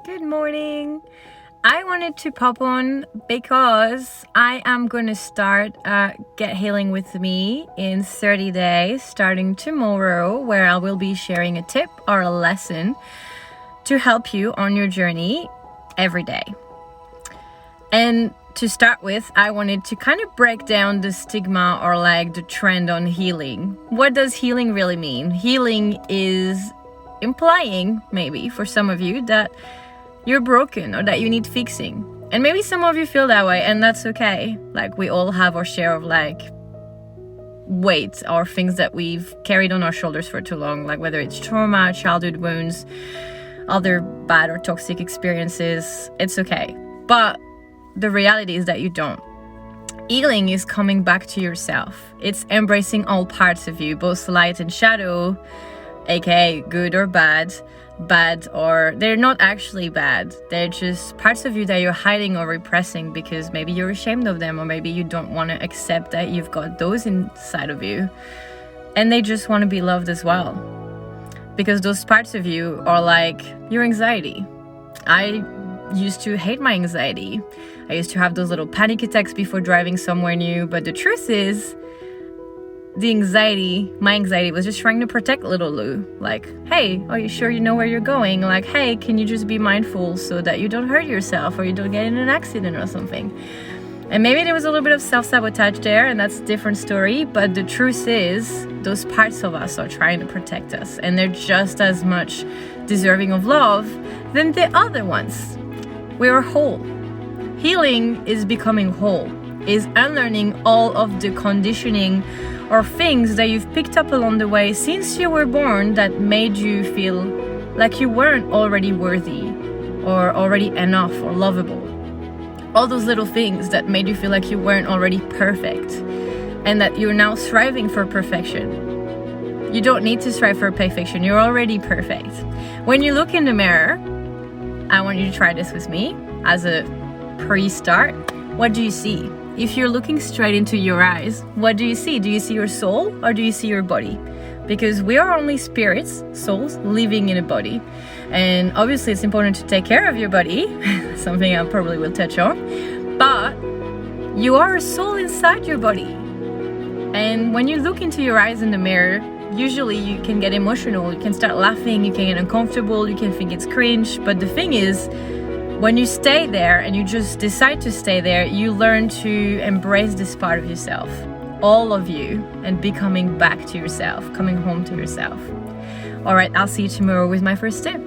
Good morning. I wanted to pop on because I am going to start Get Healing with me in 30 days, starting tomorrow, where I will be sharing a tip or a lesson to help you on your journey every day. And to start with, I wanted to kind of break down the stigma or like the trend on healing. What does healing really mean? Healing is implying, maybe for some of you, that you're broken or that you need fixing. And maybe some of you feel that way, and that's okay. Like, we all have our share of like weight or things that we've carried on our shoulders for too long, like whether it's trauma, childhood wounds, other bad or toxic experiences. It's okay. But the reality is that you don't. Healing is coming back to yourself. It's embracing all parts of you, both light and shadow, aka good or bad, or they're not actually bad. They're just parts of you that you're hiding or repressing because maybe you're ashamed of them, or maybe you don't want to accept that you've got those inside of you, and they just want to be loved as well. Because those parts of you are like your anxiety. I used to hate my anxiety. I used to have those little panic attacks before driving somewhere new, but the truth is, my anxiety was just trying to protect little Lou. Like, hey, are you sure you know where you're going? Like, hey, can you just be mindful so that you don't hurt yourself or you don't get in an accident or something? And maybe there was a little bit of self-sabotage there, and that's a different story, but the truth is, those parts of us are trying to protect us, and they're just as much deserving of love than the other ones. We're whole. Healing is becoming whole, is unlearning all of the conditioning or things that you've picked up along the way since you were born that made you feel like you weren't already worthy or already enough or lovable. All those little things that made you feel like you weren't already perfect and that you're now striving for perfection. You don't need to strive for perfection. You're already perfect. When you look in the mirror, I want you to try this with me as a pre-start. What do you see? If you're looking straight into your eyes, what do you see? Do you see your soul or do you see your body? Because we are only spirits, souls, living in a body. And obviously it's important to take care of your body, something I probably will touch on. But you are a soul inside your body. And when you look into your eyes in the mirror, usually you can get emotional, you can start laughing, you can get uncomfortable, you can think it's cringe. But the thing is, when you stay there and you just decide to stay there, you learn to embrace this part of yourself, all of you, and be coming back to yourself, coming home to yourself. All right, I'll see you tomorrow with my first tip.